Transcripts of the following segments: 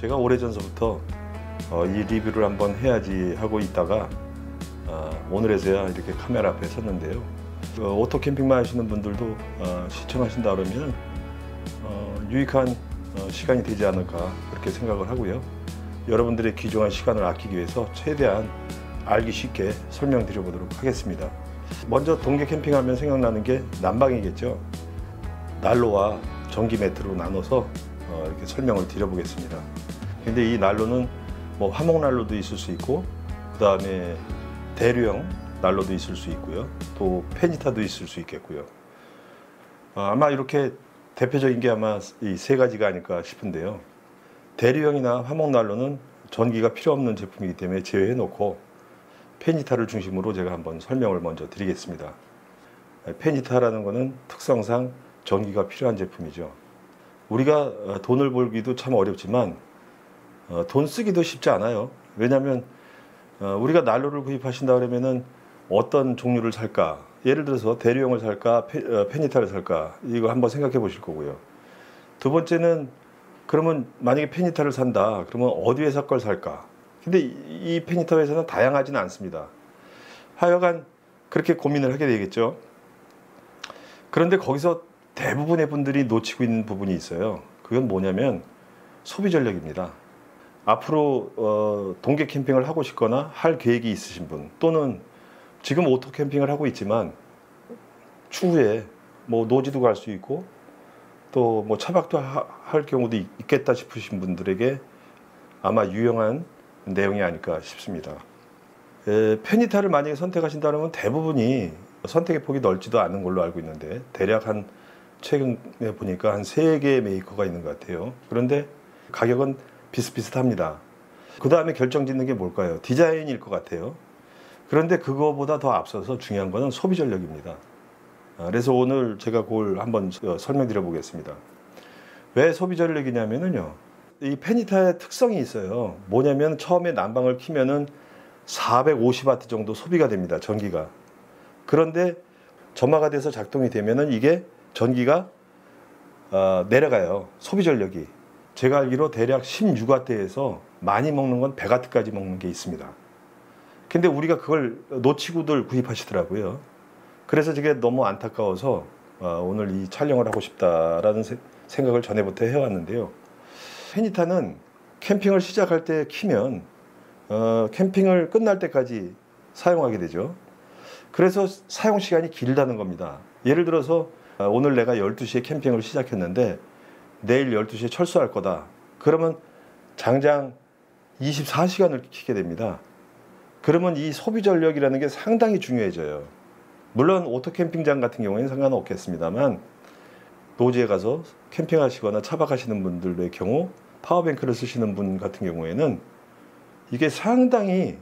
제가 오래전서부터 이 리뷰를 한번 해야지 하고 있다가 오늘에서야 이렇게 카메라 앞에 섰는데요. 오토 캠핑만 하시는 분들도 시청하신다 그러면 유익한 시간이 되지 않을까 그렇게 생각을 하고요. 여러분들의 귀중한 시간을 아끼기 위해서 최대한 알기 쉽게 설명드려 보도록 하겠습니다. 먼저 동계 캠핑하면 생각나는 게 난방이겠죠. 난로와 전기 매트로 나눠서 이렇게 설명을 드려보겠습니다. 근데 이 난로는 뭐 화목 난로도 있을 수 있고, 그 다음에 대류형 난로도 있을 수 있고요. 또 페니타도 있을 수 있겠고요. 아마 이렇게 대표적인 게 아마 이 세 가지가 아닐까 싶은데요. 대류형이나 화목 난로는 전기가 필요 없는 제품이기 때문에 제외해 놓고 페니타를 중심으로 제가 한번 설명을 먼저 드리겠습니다. 페니타라는 것은 특성상 전기가 필요한 제품이죠. 우리가 돈을 벌기도 참 어렵지만 돈 쓰기도 쉽지 않아요. 왜냐하면 우리가 난로를 구입하신다 그러면은 어떤 종류를 살까? 예를 들어서 대류형을 살까? 페니타를 살까? 이거 한번 생각해 보실 거고요. 두 번째는 그러면 만약에 페니타를 산다. 그러면 어디 회사 걸 살까? 근데 이 페니타 회사는 다양하지는 않습니다. 하여간 그렇게 고민을 하게 되겠죠. 그런데 거기서 대부분의 분들이 놓치고 있는 부분이 있어요. 그건 뭐냐면 소비 전력입니다. 앞으로 동계 캠핑을 하고 싶거나 할 계획이 있으신 분, 또는 지금 오토 캠핑을 하고 있지만 추후에 뭐 노지도 갈 수 있고 또 뭐 차박도 할 경우도 있겠다 싶으신 분들에게 아마 유용한 내용이 아닐까 싶습니다. 페니타를 만약에 선택하신다면 대부분이 선택의 폭이 넓지도 않은 걸로 알고 있는데, 대략 한 최근에 보니까 한 3개의 메이커가 있는 것 같아요. 그런데 가격은 비슷비슷합니다. 그 다음에 결정짓는 게 뭘까요? 디자인일 것 같아요. 그런데 그거보다 더 앞서서 중요한 거는 소비 전력입니다. 그래서 오늘 제가 그걸 한번 설명드려 보겠습니다. 왜 소비 전력이냐면요, 이 페니타의 특성이 있어요. 뭐냐면 처음에 난방을 켜면은 450W 정도 소비가 됩니다, 전기가. 그런데 점화가 돼서 작동이 되면은 이게 전기가 내려가요, 소비 전력이. 제가 알기로 대략 16W에서 많이 먹는 건 100W까지 먹는 게 있습니다. 근데 우리가 그걸 놓치고들 구입하시더라고요. 그래서 저게 너무 안타까워서 오늘 이 촬영을 하고 싶다라는 생각을 전에부터 해왔는데요. 페니타는 캠핑을 시작할 때 키면 캠핑을 끝날 때까지 사용하게 되죠. 그래서 사용 시간이 길다는 겁니다. 예를 들어서 오늘 내가 12시에 캠핑을 시작했는데 내일 12시에 철수할 거다. 그러면 장장 24시간을 키게 됩니다. 그러면 이 소비 전력이라는 게 상당히 중요해져요. 물론 오토 캠핑장 같은 경우에는 상관없겠습니다만, 노지에 가서 캠핑하시거나 차박하시는 분들의 경우 파워뱅크를 쓰시는 분 같은 경우에는 이게 상당히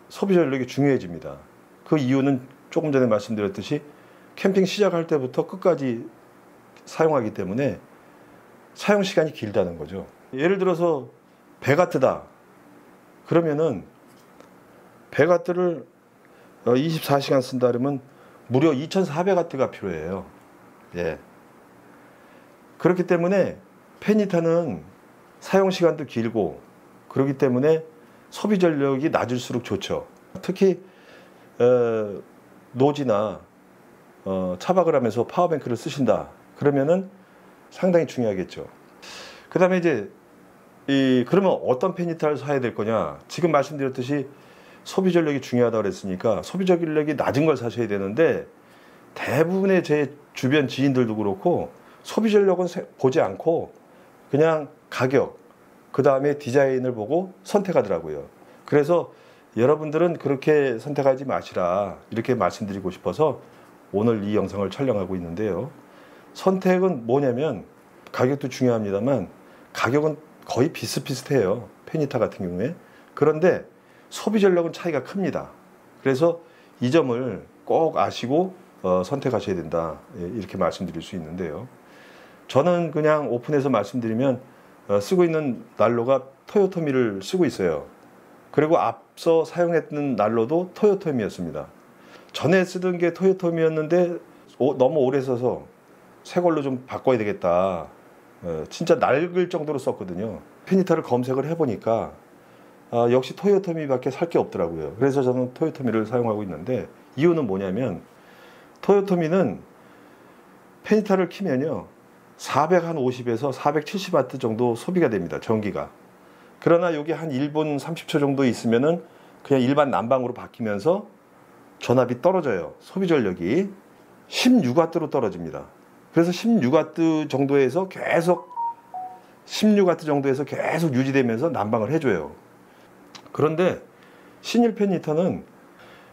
소비 전력이 중요해집니다. 그 이유는 조금 전에 말씀드렸듯이 캠핑 시작할 때부터 끝까지 사용하기 때문에 사용 시간이 길다는 거죠. 예를 들어서 100W다. 그러면은 100W를 24시간 쓴다 그러면 무려 2400W가 필요해요. 예. 그렇기 때문에 페니타는 사용 시간도 길고 그렇기 때문에 소비 전력이 낮을수록 좋죠. 특히 노지나 차박을 하면서 파워뱅크를 쓰신다 그러면은 상당히 중요하겠죠. 그 다음에 이제 그러면 어떤 페니타를 사야 될 거냐. 지금 말씀드렸듯이 소비 전력이 중요하다고 그랬으니까 소비 전력이 낮은 걸 사셔야 되는데, 대부분의 제 주변 지인들도 그렇고 소비 전력은 보지 않고 그냥 가격, 그 다음에 디자인을 보고 선택하더라고요. 그래서 여러분들은 그렇게 선택하지 마시라, 이렇게 말씀드리고 싶어서 오늘 이 영상을 촬영하고 있는데요. 선택은 뭐냐면 가격도 중요합니다만 가격은 거의 비슷비슷해요, 페니타 같은 경우에. 그런데 소비 전력은 차이가 큽니다. 그래서 이 점을 꼭 아시고 선택하셔야 된다, 이렇게 말씀드릴 수 있는데요. 저는 그냥 오픈해서 말씀드리면 쓰고 있는 난로가 토요토미를 쓰고 있어요. 그리고 앞서 사용했던 난로도 토요토미였습니다. 전에 쓰던 게 토요토미였는데 너무 오래 써서 새 걸로 좀 바꿔야 되겠다. 진짜 낡을 정도로 썼거든요. 페니타를 검색을 해보니까 역시 토요토미밖에 살 게 없더라고요. 그래서 저는 토요토미를 사용하고 있는데, 이유는 뭐냐면 토요토미는 페니타를 키면요 450에서 470W 정도 소비가 됩니다, 전기가. 그러나 여기 한 1분 30초 정도 있으면은 그냥 일반 난방으로 바뀌면서 전압이 떨어져요. 소비 전력이 16W로 떨어집니다. 그래서 16W 정도에서 계속 16W 정도에서 계속 유지되면서 난방을 해줘요. 그런데 신일 페니터는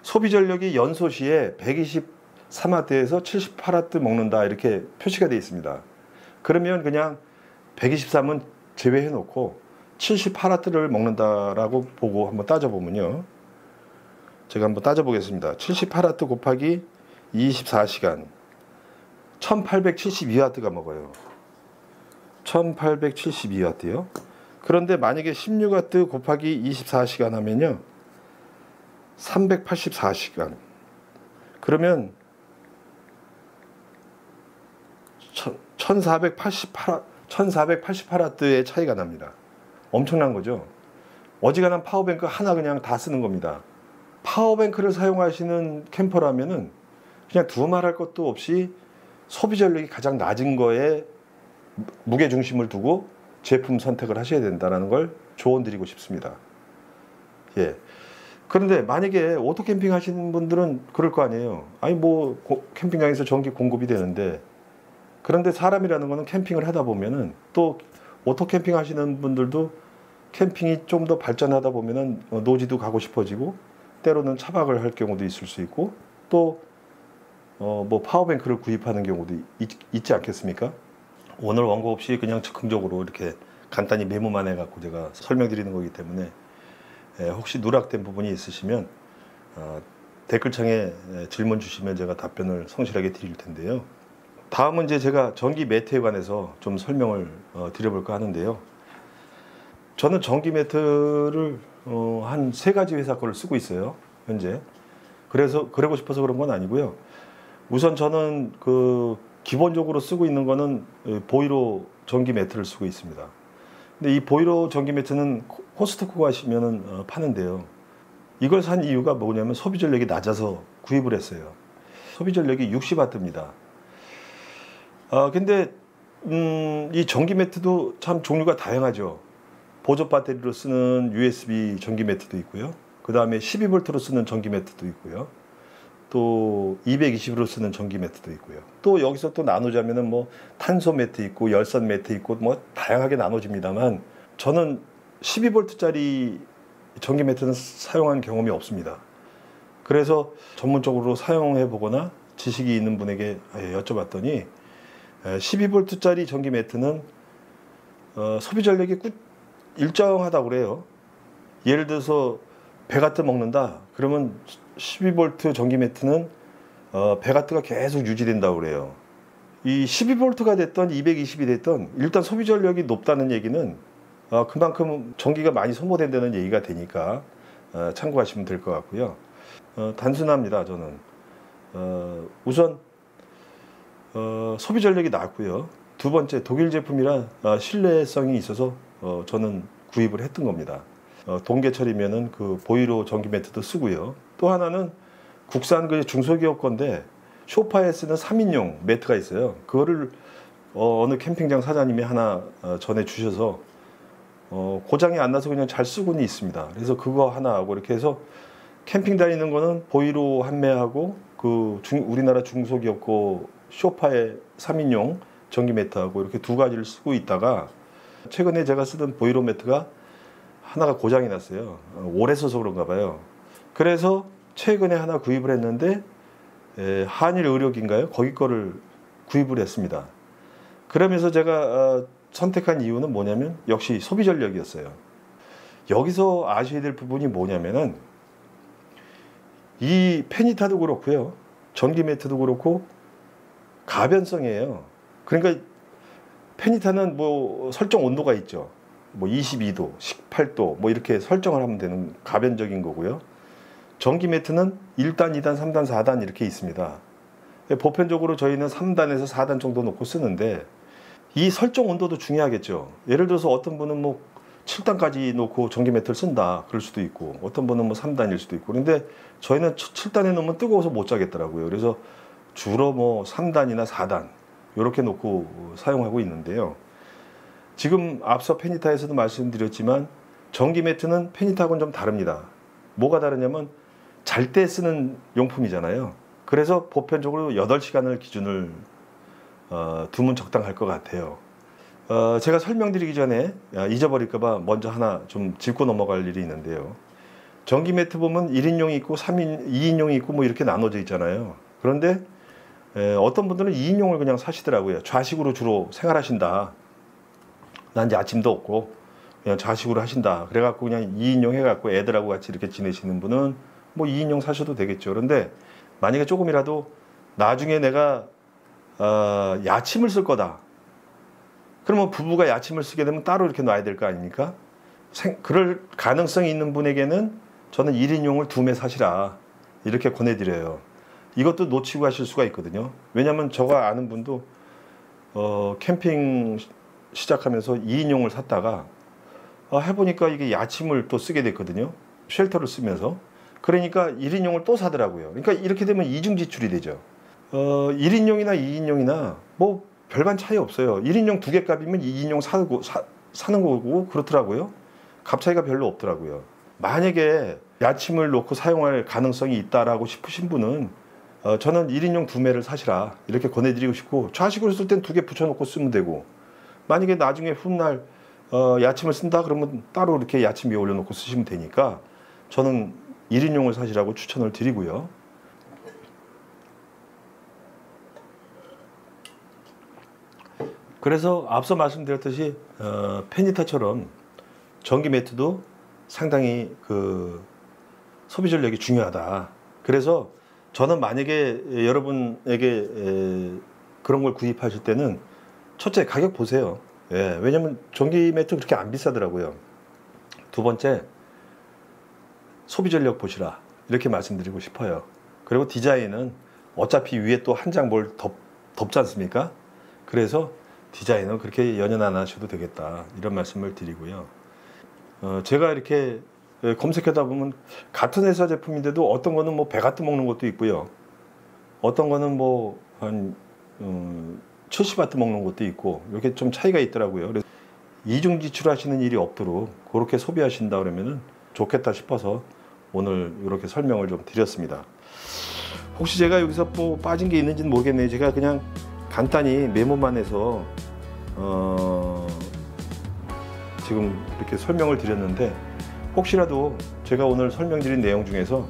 소비 전력이 연소 시에 123W에서 78W 먹는다 이렇게 표시가 되어 있습니다. 그러면 그냥 123은 제외해 놓고 78W를 먹는다라고 보고 한번 따져보면요, 제가 한번 따져보겠습니다. 78W 곱하기 24시간 1872W가 먹어요. 1872W요. 그런데 만약에 16W 곱하기 24시간 하면요 384시간. 그러면 1488W의 차이가 납니다. 엄청난 거죠. 어지간한 파워뱅크 하나 그냥 다 쓰는 겁니다. 파워뱅크를 사용하시는 캠퍼라면은 그냥 두말할 것도 없이 소비 전력이 가장 낮은 거에 무게 중심을 두고 제품 선택을 하셔야 된다는 걸 조언드리고 싶습니다. 예. 그런데 만약에 오토 캠핑 하시는 분들은 그럴 거 아니에요. 아니 뭐 캠핑장에서 전기 공급이 되는데, 그런데 사람이라는 거는 캠핑을 하다 보면은, 또 오토 캠핑 하시는 분들도 캠핑이 좀 더 발전하다 보면은 노지도 가고 싶어지고, 때로는 차박을 할 경우도 있을 수 있고, 또 뭐 파워뱅크를 구입하는 경우도 있지 않겠습니까? 오늘 원고 없이 그냥 즉흥적으로 이렇게 간단히 메모만 해갖고 제가 설명드리는 거기 때문에, 혹시 누락된 부분이 있으시면 댓글창에 질문 주시면 제가 답변을 성실하게 드릴 텐데요. 다음은 이제 제가 전기 매트에 관해서 좀 설명을 드려볼까 하는데요. 저는 전기 매트를 한 3가지 회사 거를 쓰고 있어요, 현재. 그래서 그러고 싶어서 그런 건 아니고요. 우선 저는 기본적으로 쓰고 있는 거는 보이로 전기 매트를 쓰고 있습니다. 근데 이 보이로 전기 매트는 코스트코 가시면은 파는데요. 이걸 산 이유가 뭐냐면 소비 전력이 낮아서 구입을 했어요. 소비 전력이 60W입니다. 근데 이 전기 매트도 참 종류가 다양하죠. 보조 배터리로 쓰는 USB 전기 매트도 있고요. 그 다음에 12V로 쓰는 전기 매트도 있고요. 또 220으로 쓰는 전기 매트도 있고요. 또 여기서 또 나누자면은 뭐 탄소 매트 있고 열선 매트 있고 뭐 다양하게 나눠집니다만, 저는 12V짜리 전기 매트는 사용한 경험이 없습니다. 그래서 전문적으로 사용해 보거나 지식이 있는 분에게 여쭤봤더니 12V짜리 전기 매트는 소비 전력이 일정하다고 그래요. 예를 들어서 100W 먹는다 그러면 12V 전기 매트는 100W가 계속 유지된다고 그래요. 이 12V가 됐던 220이 됐던 일단 소비 전력이 높다는 얘기는 그만큼 전기가 많이 소모된다는 얘기가 되니까 참고하시면 될 것 같고요. 단순합니다. 저는 우선 소비 전력이 낮고요. 두 번째, 독일 제품이라 신뢰성이 있어서 저는 구입을 했던 겁니다. 동계철이면은 그 보이로 전기 매트도 쓰고요. 또 하나는 국산 그 중소기업 건데 소파에 쓰는 3인용 매트가 있어요. 그거를 어느 캠핑장 사장님이 하나 전해 주셔서 고장이 안 나서 그냥 잘 쓰고는 있습니다. 그래서 그거 하나 하고 이렇게 해서 캠핑 다니는 거는 보이로 판매하고 우리나라 중소기업 거 소파에 3인용 전기 매트하고 이렇게 두 가지를 쓰고 있다가, 최근에 제가 쓰던 보이로 매트가 하나가 고장이 났어요. 오래 써서 그런가 봐요. 그래서 최근에 하나 구입을 했는데 한일 의료기인가요? 거기 거를 구입을 했습니다. 그러면서 제가 선택한 이유는 뭐냐면 역시 소비 전력이었어요. 여기서 아셔야 될 부분이 뭐냐면은 이 페니타도 그렇고요, 전기 매트도 그렇고 가변성이에요. 그러니까 페니타는 뭐 설정 온도가 있죠. 뭐 22도, 18도 뭐 이렇게 설정을 하면 되는 가변적인 거고요. 전기 매트는 1단, 2단, 3단, 4단 이렇게 있습니다. 보편적으로 저희는 3단에서 4단 정도 놓고 쓰는데, 이 설정 온도도 중요하겠죠. 예를 들어서 어떤 분은 뭐 7단까지 놓고 전기 매트를 쓴다 그럴 수도 있고, 어떤 분은 뭐 3단일 수도 있고. 그런데 저희는 7단에 놓으면 뜨거워서 못 자겠더라고요. 그래서 주로 뭐 3단이나 4단 이렇게 놓고 사용하고 있는데요. 지금 앞서 페니타에서도 말씀드렸지만 전기 매트는 페니타하고는 좀 다릅니다. 뭐가 다르냐면 잘 때 쓰는 용품이잖아요. 그래서 보편적으로 8시간을 기준을 두면 적당할 것 같아요. 제가 설명드리기 전에 잊어버릴까 봐 먼저 하나 좀 짚고 넘어갈 일이 있는데요. 전기 매트 보면 1인용이 있고 2인용이 있고 뭐 이렇게 나눠져 있잖아요. 그런데 어떤 분들은 2인용을 그냥 사시더라고요. 좌식으로 주로 생활하신다. 난 이제 아침도 없고 그냥 좌식으로 하신다. 그래갖고 그냥 2인용 해갖고 애들하고 같이 이렇게 지내시는 분은 뭐 2인용 사셔도 되겠죠. 그런데 만약에 조금이라도 나중에 내가 야침을 쓸 거다. 그러면 부부가 야침을 쓰게 되면 따로 이렇게 놔야 될 거 아닙니까? 그럴 가능성이 있는 분에게는 저는 1인용을 2매 사시라 이렇게 권해드려요. 이것도 놓치고 하실 수가 있거든요. 왜냐하면 제가 아는 분도 캠핑 시작하면서 2인용을 샀다가 해보니까 이게 야침을 또 쓰게 됐거든요. 쉘터를 쓰면서. 그러니까 1인용을 또 사더라고요. 그러니까 이렇게 되면 이중 지출이 되죠. 1인용이나 2인용이나 뭐 별반 차이 없어요. 1인용 2개 값이면 2인용 사는 거고 그렇더라고요. 값 차이가 별로 없더라고요. 만약에 야침을 놓고 사용할 가능성이 있다라고 싶으신 분은 저는 1인용 2매를 사시라 이렇게 권해드리고 싶고, 좌식으로 쓸 땐 2개 붙여놓고 쓰면 되고, 만약에 나중에 훗날 야침을 쓴다 그러면 따로 이렇게 야침 위에 올려놓고 쓰시면 되니까 저는 1인용을 사시라고 추천을 드리고요. 그래서 앞서 말씀드렸듯이 페니타처럼 전기 매트도 상당히 그 소비 전력이 중요하다. 그래서 저는 만약에 여러분에게 그런 걸 구입하실 때는 첫째 가격 보세요. 예, 왜냐면 전기 매트 그렇게 안 비싸더라고요. 두 번째 소비 전력 보시라 이렇게 말씀드리고 싶어요. 그리고 디자인은 어차피 위에 또 한 장 뭘 덮지 않습니까? 그래서 디자인은 그렇게 연연 안 하셔도 되겠다 이런 말씀을 드리고요. 제가 이렇게 검색하다 보면 같은 회사 제품인데도 어떤 거는 뭐 배가트 먹는 것도 있고요. 어떤 거는 뭐 한 70와트 먹는 것도 있고 이렇게 좀 차이가 있더라고요. 그래서 이중 지출하시는 일이 없도록 그렇게 소비하신다 그러면은 좋겠다 싶어서 오늘 이렇게 설명을 좀 드렸습니다. 혹시 제가 여기서 뭐 빠진 게 있는지는 모르겠네요. 제가 그냥 간단히 메모만 해서 지금 이렇게 설명을 드렸는데, 혹시라도 제가 오늘 설명드린 내용 중에서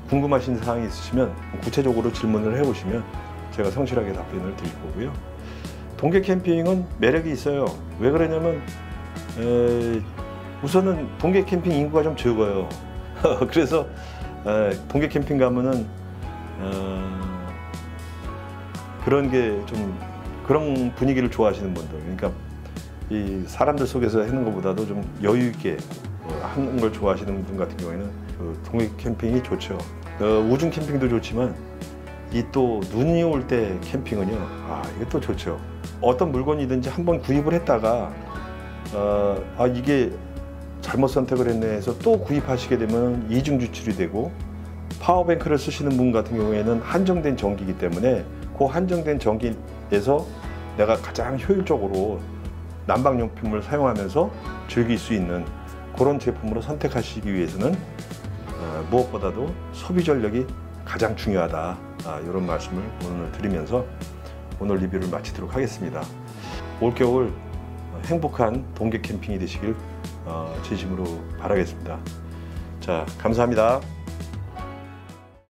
궁금하신 사항이 있으시면 구체적으로 질문을 해보시면 제가 성실하게 답변을 드릴 거고요. 동계 캠핑은 매력이 있어요. 왜 그러냐면 우선은 동계 캠핑 인구가 좀 적어요. 그래서 동계 캠핑 가면은 그런 게 좀 그런 분위기를 좋아하시는 분들, 그러니까 이 사람들 속에서 하는 것보다도 좀 여유 있게 하는 걸 좋아하시는 분 같은 경우에는 그 동계 캠핑이 좋죠. 우중 캠핑도 좋지만 이 또 눈이 올 때 캠핑은요, 이게 또 좋죠. 어떤 물건이든지 한번 구입을 했다가 이게 잘못 선택을 했네 해서 또 구입하시게 되면 이중 지출이 되고, 파워뱅크를 쓰시는 분 같은 경우에는 한정된 전기이기 때문에 그 한정된 전기에서 내가 가장 효율적으로 난방용품을 사용하면서 즐길 수 있는 그런 제품으로 선택하시기 위해서는 무엇보다도 소비 전력이 가장 중요하다, 이런 말씀을 오늘 드리면서 오늘 리뷰를 마치도록 하겠습니다. 올겨울 행복한 동계 캠핑이 되시길 진심으로 바라겠습니다. 자, 감사합니다.